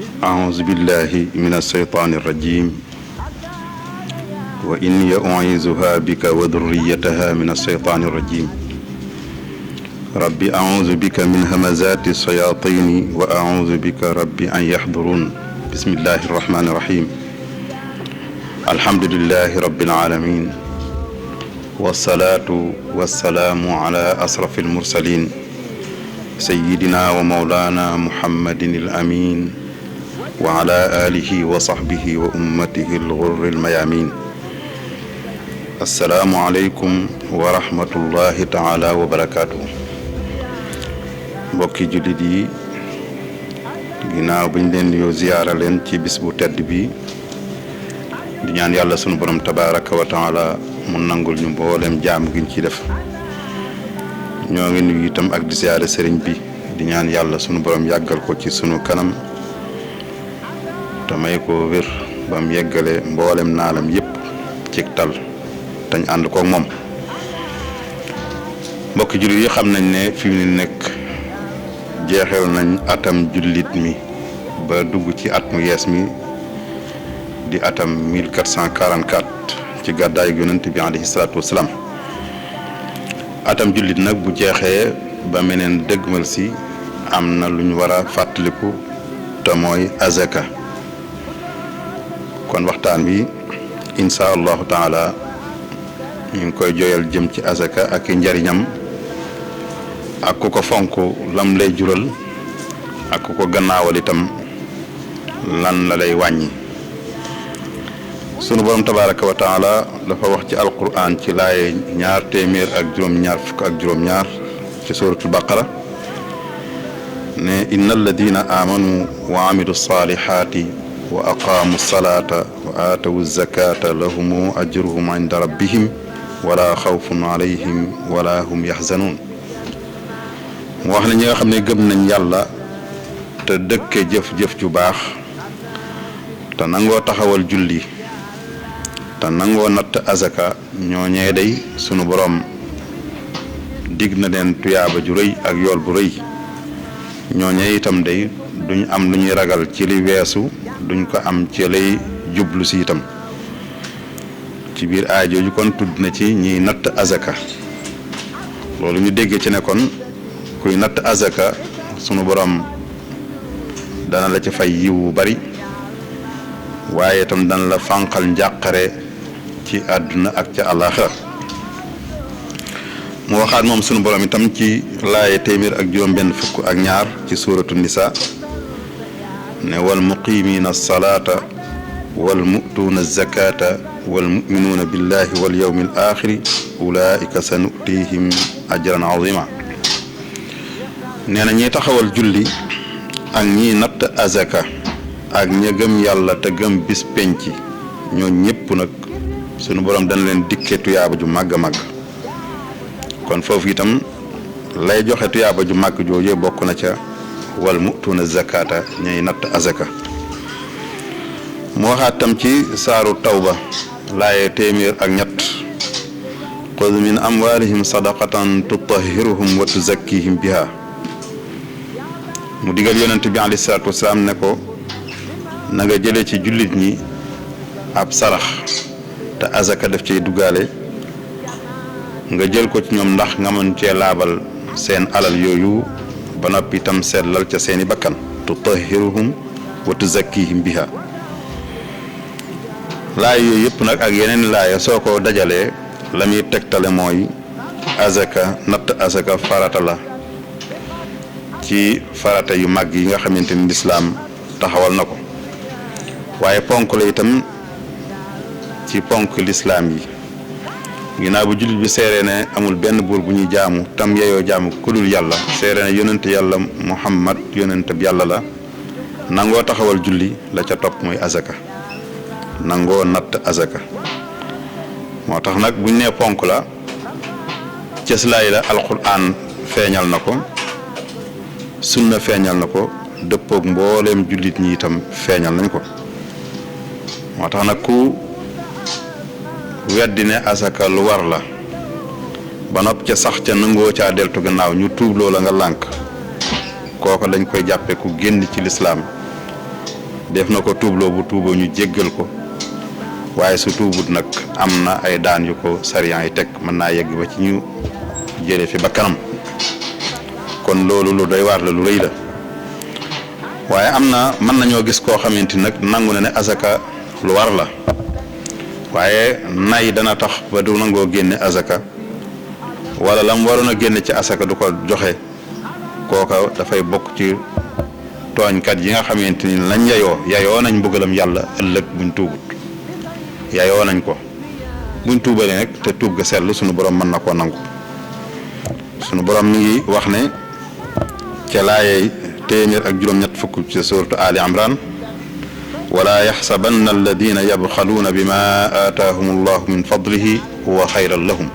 أعوذ بالله من الشيطان الرجيم وإني أعيذها بك وذريتها من الشيطان الرجيم رب أعوذ بك من همزات الشياطين وأعوذ بك رب أن يحضرون بسم الله الرحمن الرحيم الحمد لله رب العالمين والصلاة والسلام على أشرف المرسلين سيدنا ومولانا محمد الأمين وعلى آله وصحبه وأمته الغر الميامين السلام عليكم ورحمة الله تعالى وبركاته mbokki jullit yi ginnaaw buñ leen yoo ziyaara leen ci bis bu tedd bi di ñaan yàlla sunu borom tabaraka wa taala mu nangul ñu mboolem jaam giñ ci def ñoo ngi nuyu itam ak di ziyaare sëriñ bi di ñaan yàlla sunu borom yàggal ko ci sunu kanam te may ko wér ba mu yeggale mboolem naalam yépp ci tal tañ ànd koog moom mbokki jullit yi xam nañ ne fi mu nekk jeexal nañ atam jullit mi ba dugg ci at mu yees mi di atam 1444 ci gàddaay yonent bi alayhi salaatu wasalaam atam jullit nag bu jeexee ba meneen dëggmal si am na lu ñu war a fàttaliku te mooy azaka kon waxtaan bi insha allahu taala ñu ngi koy jooyal jëm ci azaka ak njariñam ak ku ko fonk lam lay jural ak ku ko gannaawal itam lan la lay wàññi sunu borom tabaraka wa taala dafa wax ci alquran ci laaye 222 ci suratul baqara ne inna alladina amanu wa amilu salihati wa aqamu salata wa atawu zakata lahumu ajruhum inda rabbihim wala xawfun alayhim wala hum yaxzanun mu wax ne ñi nga xam ne gëm nañ yàlla te dëkke jëf-jëf ju baax te nangoo taxawal julli te nangoo natt azaka ñooñee day sunu borom dig na leen tuyaaba ju rëy ak yool bu rëy ñooñee itam day duñ am lu ñuy ragal ci li weesu duñ ko am ci lay jublu si itam ci biir aay jooju kon tudd na ci ñiy natt azaka loolu ñu dégg ci ne kon kuy natt azaka sunu borom dana la ci fay yiw bu bari waaye itam dana la fànqal njàqare ci àdduna ak ca àllaaxira mu waxaat moom sunu borom itam ci laaye téeméer ak juróom-benn fukk ak ñaar ci suuratu nisa ne wal muqiimiina salaata wal mu'tuuna zakata wal mu'minuuna billahi wal yawmil aaxiri ulaa'ika sa nu'tiihim ajran azima nee na ñiy taxawal julli ak ñiy natt azaka ak ña gëm yàlla te gëm bis penc ñoo ñëpp nag sunu borom dana leen dikke tuyaaba ju màgg a màgg kon foofu itam lay joxe tuyaaba ju màgg joojee bokk na ca wal mu'tuuna zakata ñay natt azaka mu waxaat tam ci saaru tawba laaye téeméer ak ñett xud min amwaalihim sadaqatan tutahhiruhum wa tuzakkihim biha mu digal yonent bi alayhi salaatu wasalaam ne ko na nga jëlee ci jullit ñi ab sarax te azaka def ciy duggaale nga jël ko ci ñoom ndax nga mën cee laabal seen alal yooyu ba noppi itam sellal ca seeni bakkan tutahhiruhum wa tuzakkihim biha laay yooyu yëpp nag ak yeneen laaya soo ko dajalee la muy tegtale mooy azaka natt azaka farata la ci farata yu mag yi nga xamante ni lislaam taxawal na ko waaye ponk la itam ci ponk lislaam yi ginnaaw bu jullit bi seeree ne amul benn buur bu ñuy jaamu tam yeyoo jaamu ku dul yàlla seeree ne yonent yàlla muhammad yonent bi yàlla la nangoo taxawal julli la ca topp mooy azaka nangoo natt azaka moo tax nag buñ nee ponk la cëslaay la alquran feeñal na ko sunna feeñal na ko dëppoog mbooleem jullit ñi itam feeñal nañ ko moo tax nag ku weddi ne asaka lu war la ba nopp ca sax ca nangoo caa deltu gannaaw ñu tuub loola nga lànk kooko dañ koy jàppe ku génn ci lislaam def na ko tuubloo bu tuuboo ñu jéggal ko waaye su tuubut nag am na ay daan yu ko sariyan yi teg mën naa yegg ba ci ñu jële fi ba kanam kon loolu lu doy waar la lu rëy la waaye am na mën nañoo gis koo xamante nag nangu na ne azaka lu war la waaye nay dana tax ba du nangoo génne azaka wala lam waroon a génne ci azaka du ko joxe kooka dafay bokk ci tooñkat yi nga xamante ni lañ yayoo nañ mbugalam yàlla ëllëg buñ tuubut yayoo nañ ko buñ tuubalee nag te tuub ga sell sunu borom mën na koo nangu sunu borom mi ngi wax ne ca laayey téeméer ak juróom-ñett fukk ci suuratu Ali Imran wala yaxsabanna alladina yabxaluuna bima aataahum allahu min fadlihi huwa xayran lahum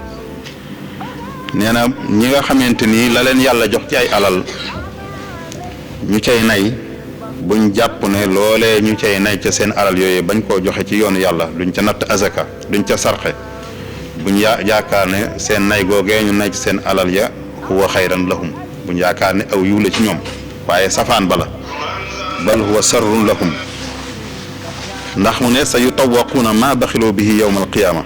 nee na ñi nga xamante ni la leen yàlla jox ci ay alal ñu cay nay buñ jàpp ne loolee ñu cay nay ca seen alal yooyu bañ koo joxe ci yoonu yàlla duñ ca natt azaka duñ ca sarxe buñ yaakaar ne seen nay googee ñu nay ci seen alal ya huwa xayran lahum buñ yaakaar ne aw yiw la ci ñoom waaye safaan bala bal huwa sarrun lahum ndax mu ne sa yutawaquuna ma baxiloo bihi yowma alqiyaama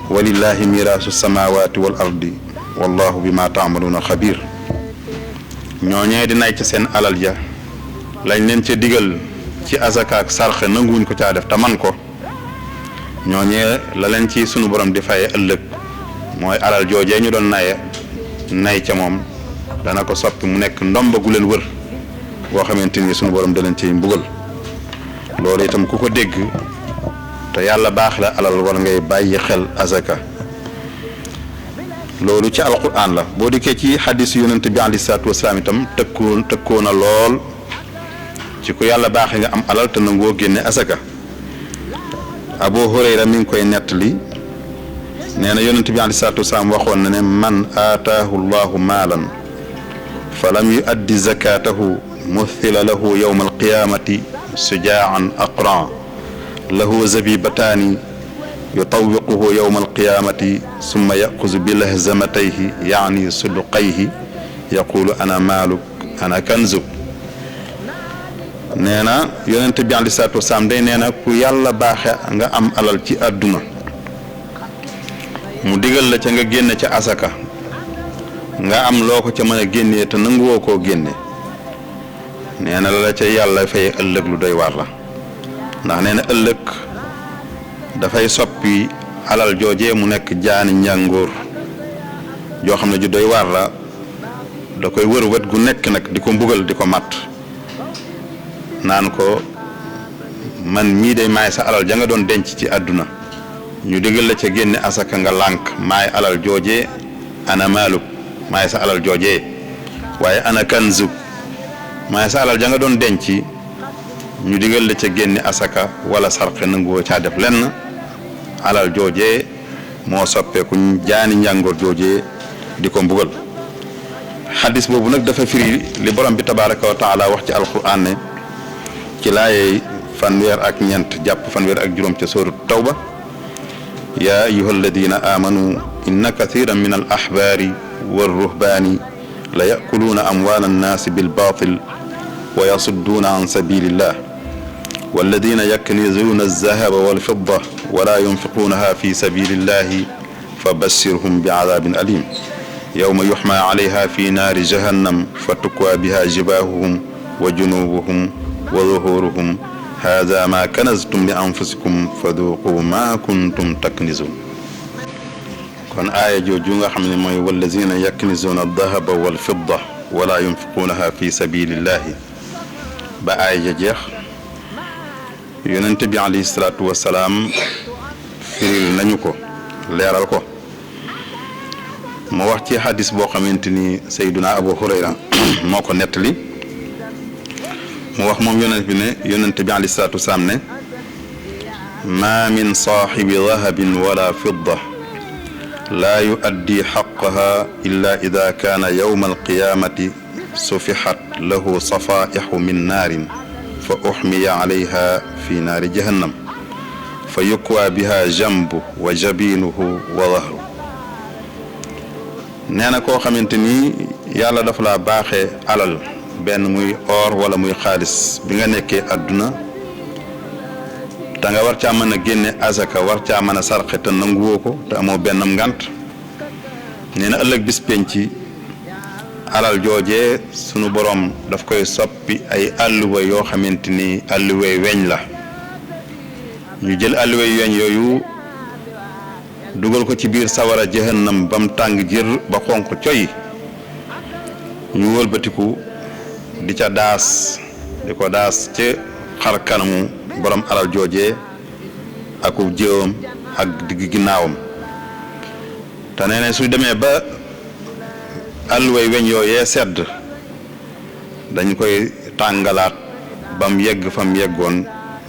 walillahi miraasu samawati wal ardi wallahu bima taamaluuna xabir ñooñee di nay ci seen alal ja lañ leen ca digal ci azaka ak sarxe nanguwuñ ko caa def te man ko ñooñee la leen ci sunu borom di faye ëllëg mooy alal joojee ñu doon nay ca moom dana ko soppi mu nekk ndomba gu leen wër boo xamante ni sunu borom da leen ciy mbugal loolu itam ku ko dégg te yàlla baax la alal war ngay bàyyi xel azaka loolu ci alquran la boo dikkee ci xadis yonent bi alayhi salaatu wasalaam itam tëkkoo na lool ci ku yàlla baaxee nga am alal te nangoo génne azaka Abu Hurayra mi ngi koy nettali nee na yonent bi alayhi salaatu wasalaam waxoon na ne man aataahu llahu maalan fa lam yuaddi zakatahu muthila lahu yowma alqiyamati sujaan aqran lahu zabibataani yutawiquhu yowma alqiyamati summa yaxuzu bilahzamatayhi yaani suduqayhi yaqulu ana maaluk ana kanzuk nee na yonent bi aleyhi salaatu wasalaam day nee na ku yàlla baaxe nga am alal ci àdduna mu digal la ca nga génne ca asaka nga am loo ko ca mën a génnee te nanguwoo koo génne nee na la ca yàlla fay ëllëg lu doy waar la ndax nee na ëllëg dafay soppi alal joojee mu nekk jaani njàngoor joo xam ne ju doy waar la da koy wër wet gu nekk nag di ko mbugal di ko matt naan ko man mii day maay sa alal ja nga doon denc ci àdduna ñu digal la ca génne asaka nga lànk maay alal joojee ana maaluk maay sa alal joojee waaye ana kanzuk maay sa alal ja nga doon denc ñu digal la ca génne asaka wala sarxe nanguwoo caa def lenn alal joojee moo soppeeku jaani njàngoor joojee di ko mbugal xadis boobu nag dafa firi li borom bi tabaraka wa taala wax ci alquran ne ci laayey fanweer ak ñeent jàpp fanweer ak juróom ca sóoru tawba yaa ayuha alladina amanu inna kathiran min al ahbaari walruhbaani la yakuluuna amwaala annaasi bilbatil wa yasudduuna an sabilillah walladina yaknizuuna alzahaba walfidda wala yunfiquunaha fi sabilillahi fa bassirhum bi adabin alim yawma yuxma alayha fi naari jahannam fa tukwaa biha jibaahuhum wa junubuhum wa zuhuruhum hada ma kanaztum li anfusikum fa duqu ma kuntum taknizun kon aaya jooju nga xam ne mooy wallazina yaknizuuna aldahaba walfidda wala yunfiquunaha fi sabilillahi ba aaya ja jeex yonente bi alayhi salaatu wasalaam firil nañu ko leeral ko mu wax ci xadis boo xamante ni sayduna abu hurayra moo ko nettali mu wax moom yonente bi alayhi salaatu wasalaam ne ma min saaxibi dahabin wala fidda laa yuaddi xaqaha illa ida kaana yowma alqiyamati sufixat lahu safaixu min naarin fa uxmiya alayha fi naari jahannam fa yukwaa biha jambu wa jabinuhu wa dahru nee na koo xamante ni yàlla dafa laa baaxee alal benn muy or wala muy xaalis bi nga nekkee àdduna te nga war caa mën a génne azaka war caa mën a sarxe te nanguwoo ko te amoo bennam ngant nee na ëllëg bis penc alal joojee sunu borom daf koy soppi ay àlluwa yoo xamante ni àlluway weñ la ñu jël àlluway weñ yooyu dugal ko ci biir sawara jahannam ba mu tàng jër ba xonq coy ñu wëlbatiku di ca daas di ko daas ci xar kanamu borom alal joojee akub jéewam ak digg ginnaawam te nee na su demee ba àlluway weñ yooyee sedd dañ koy tàngalaat ba mu yegg fa mu yeggoon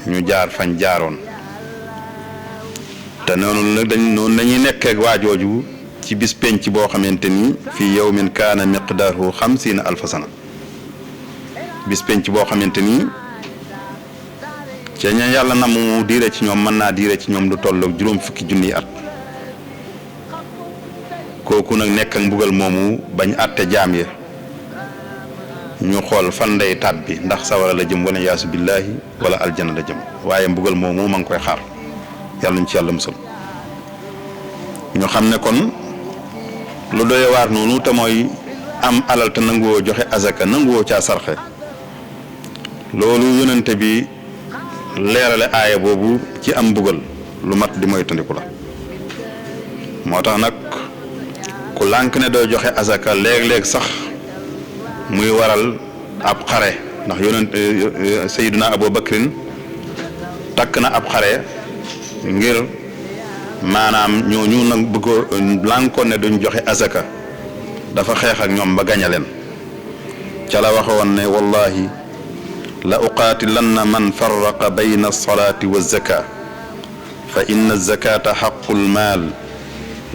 ñu jaar fañ jaaroon te noonu lañuy nekkee ak waajooju ci bis penc boo xamante ni fii yawmin kaana miqdaaruhu 50 alfa sana bis penc boo xamante ni ca ña yàlla na mu diire ci ñoom mën naa diire ci ñoom lu tolloog juróom fukki junniy at kooku nag nekk ak mbugal moomu bañ àtte jaam ya ñu xool fan lay tàbbi ndax sawara la jëm wala yaasu billaahi wala aljana la jëm waaye mbugal moomu ma ngi koy xaar yàlla ñu ci yàlla musal ñu xam ne kon lu doy waar noonu te mooy am alal te nanguwoo joxe azaka nanguwoo caa sarxe loolu yonente bi leerale aaya boobu ci am mbugal lu mat di moytandiku la moo tax nag ku lànk ne doo joxe azaka léeg-léeg sax muy waral ab xare ndax yonent Seydina Abu Bakrin takk na ab xare ngir maanaam ñooñu nag bëgg lànkoon ne duñ joxe azaka dafa xeex ak ñoom ba gaña leen ca la waxoon ne wallahi la uqaatilanna man farraqa bayna alsalati walzaka fa inna alzakata xaqu almaal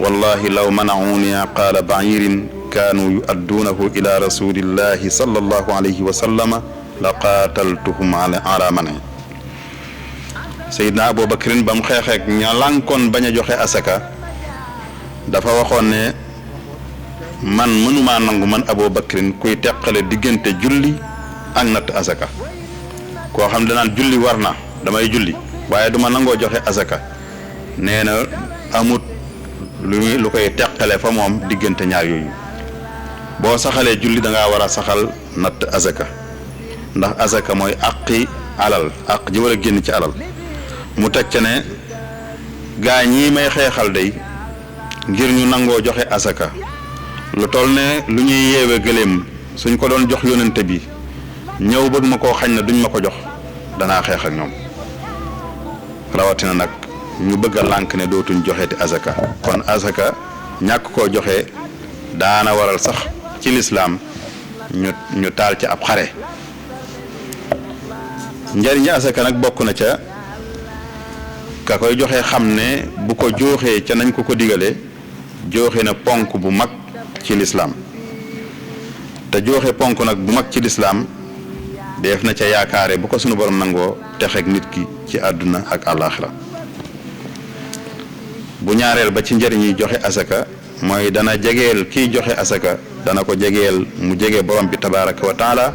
wallahi law manacuuni qaala baciirin kaanuu yuadduunahu ila rasulillahi sallallahu alayhi wa sallama la qaataltuhum ala mane Seydina Abu Bakrin ba mu xeexeek ña lànkoon bañ a joxe asaka dafa waxoon ne man mënumaa nangu man Abu Bakrin kuy teqale diggante julli ak natt asaka koo xam danaan julli war na damay julli waaye duma nangoo joxe asaka nee na amut lu koy teqale fa moom diggante ñaar yooyu boo saxalee julli da ngaa war a saxal natt asaka ndax asaka mooy aqi alal aq ji war a génn ci alal mu teg ca ne gaa ñii may xeexal day ngir ñu nangoo joxe asaka lu toll ne lu ñuy yeewe gëléem suñ ko doon jox yónnante bi ñëw bëgg ma koo xañ na duñ ma ko jox danaa xeex ak ñoom rawatina nag ñu bëgg a lànk ne dootuñ joxeeti asaka kon asaka ñàkk koo joxe daana waral sax ci lislaam ñu taal ci ab xare njariñi asaka nag bokk na ca ka koy joxe xam ne bu ko jooxee ca nañ ko digale jooxe na ponk bu mag ci lislaam te jooxe ponk nag bu mag ci lislaam def na ca yaakaare bu ko sunu borom nangoo texeeg nit ki ci àdduna ak àllaaxira bu ñaareel ba ci njëriñ yi joxe asaka mooy dana jegeel kiy joxe asaka dana ko jegeel mu jege borom bi tabaaraka wa taala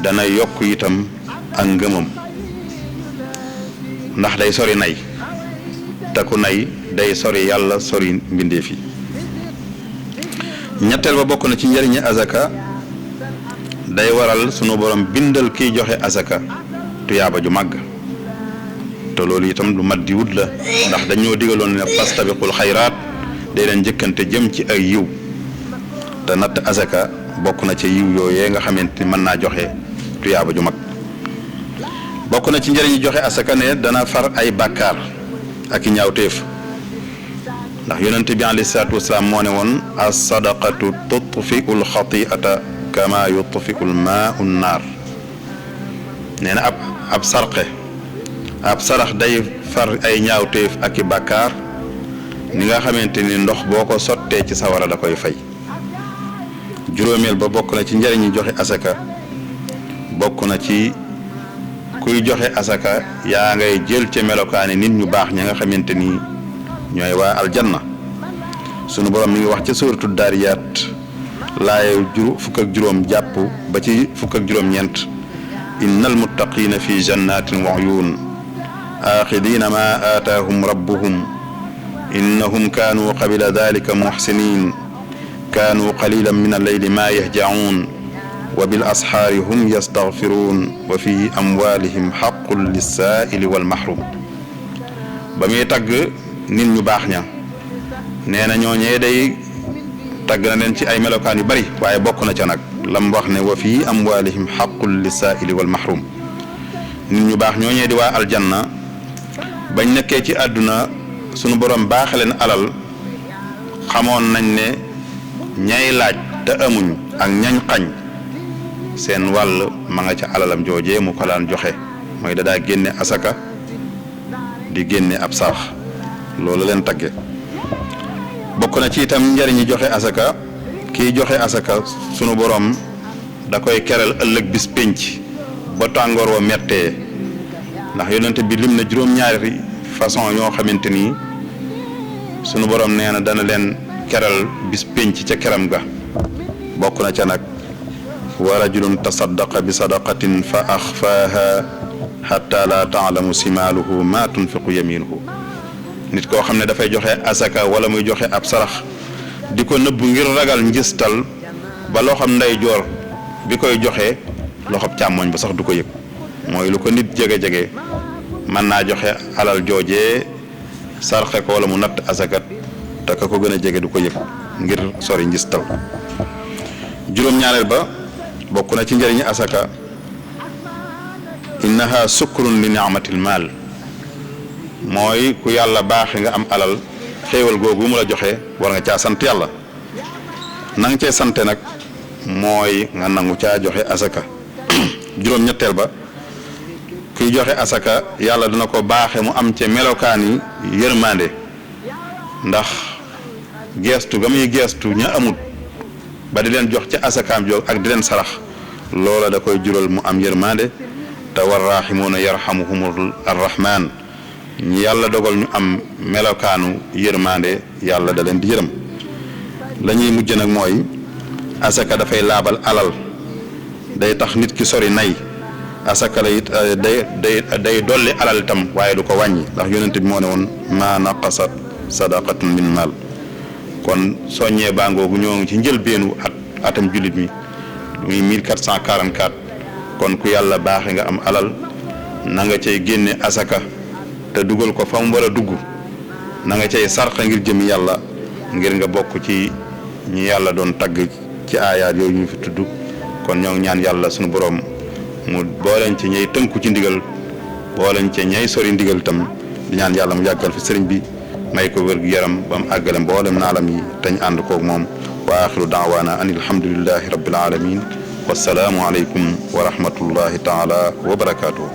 dana yokk itam ak ngëmam ndax day sori nay te ku nay day sori yàlla sori mbindeef yi ñetteel ba bokk na ci njëriñi asaka day waral sunu borom bindal kiy joxe asaka tuyaaba ju màgg te loolu itam lu mat di wut la ndax dañoo digaloon ne fastabiqul xayraat day leen njëkkante jëm ci ay yiw te natt asaka bokk na ci yiw yooyee nga xamante ni mën naa joxe tuyaaba ju mag bokk na ci njëriñu joxe asaka ne dana far ay bàkkaar ak i ñaawteef ndax yonent bi alayhi salaatu wasalaam moo ne woon as-sadaqatu tutfi'u l-xati'ata kama yutfi'u l-maa'u n-naar nee na ab sarxe ab sarax day far ay ñaawteef ak i bàkkaar ni nga xamante ni ndox boo ko sottee ci sawara da koy fay juróomeel ba bokk na ci njëriñu joxe asaka bokk na ci kuy joxe asaka yaa ngay jël ca melokaani nit ñu baax ña nga xamante ni ñooy waa aljanna sunu borom mi ngi wax ca suuratu daariyaat laaye fukk ak juróom jàpp ba ci fukk ak juróom-ñeent innal muttaqina fi jannatin wa uyun aaxidina ma aataahum rabbuhum innahum kaanu qabla dalika muxsinin kaanu qalilan min alleyli ma yahjaun wa bil asxaari hum yastaxfiruun wa fi amwaalihim xaqun lissaaili wal mahrum. ba muy tagg nit ñu baax ña nee na ñooñee day tagg na leen ci ay melokaan yu bari waaye bokk na ca nag lam wax ne wa fi amwaalihim xaqun lissaaili wal mahrum. nit ñu baax ñooñee di waa aljanna bañ nekkee ci àdduna sunu borom baaxe leen alal xamoon nañ ne ñay laaj te amuñ ak ñañ xañ seen wàll ma nga ca alalam joojee mu ko daan joxe mooy dadaa génne asaka di génne ab sarax loolu leen tagge. bokk na ci itam njariñi joxe asaka kiy joxe asaka sunu borom da koy keral ëllëg bis pénc ba tàngoor wa mettee ndax yonente bi lim na juróom-ñaari façon ñoo xamante ni sunu borom nee na dana leen keral bis pénc ca keram ga. bokk na ca nag wa rajulun tasaddaqa bi sadaqatin fa axfaaha xatta la taalamu simaaluhu ma tunfiqu yaminuhu. nit koo xam ne dafay joxe asaka wala muy joxe ab sarax di ko nëbbu ngir ragal njistal ba loxoom ndeyjoor bi koy joxe loxob càmmoñ ba sax du ko yëg. mooy lu ko nit jege-jege mën naa joxe alal joojee sarxe ko wala mu natt asakat te ka ko gën a jege du ko yëg ngir sori njistal. juróom-ñaareel ba bokk na ci njëriñi asaka innaha sukrun li ni'matil maal. mooy ku yàlla baaxe nga am alal xéewal googu mu la joxe war nga caa sant yàlla. na nga cee sante nag mooy nga nangu caa joxe asaka. juróom-ñetteel ba kuy joxe asaka yàlla dina ko baaxe mu am ca melokaani yërmande ndax geestu ga muy geestu ña amut ba di leen jox ca asakaam joog ak di leen sarax loola da koy jural mu am yërmande te war raaximuuna yarhamuhumul arrahman ñi yàlla dogal ñu am melokaanu yërmande yàlla da leen di yërëm. la ñuy mujj nag mooy asaka dafay laabal alal day tax nit ki sori nay. asaka la it day dolli alal itam waaye du ko wàññi ndax yonent bi moo ne woon maa naqasat sadaqatun min maal. kon soññee bàngoogu ñoo ngi ci njëlbeenu atam jullit mi muy 1444 kon ku yàlla baaxe nga am alal na nga cay génne asaka te dugal ko fa mu war a dugg na nga cay sarxa ngir jëmi yàlla ngir nga bokk ci ñi yàlla doon tagg ci aayaat yooyu ñu fi tudd. kon ñoo ngi ñaan yàlla sunu borom mu booleen ci ñay tënku ci ndigal booleen ci ñay sori ndigal itam di ñaan yàlla mu yàggal fi sëriñ bi may ko wér gu yaram ba mu àggale mboolem naalam yi tañ ànd koog moom wa axiru daawaana an alhamdulillahi rabbil alamin wassalaamu aleykum wa rahmatullahi taala wa barakaatuhu.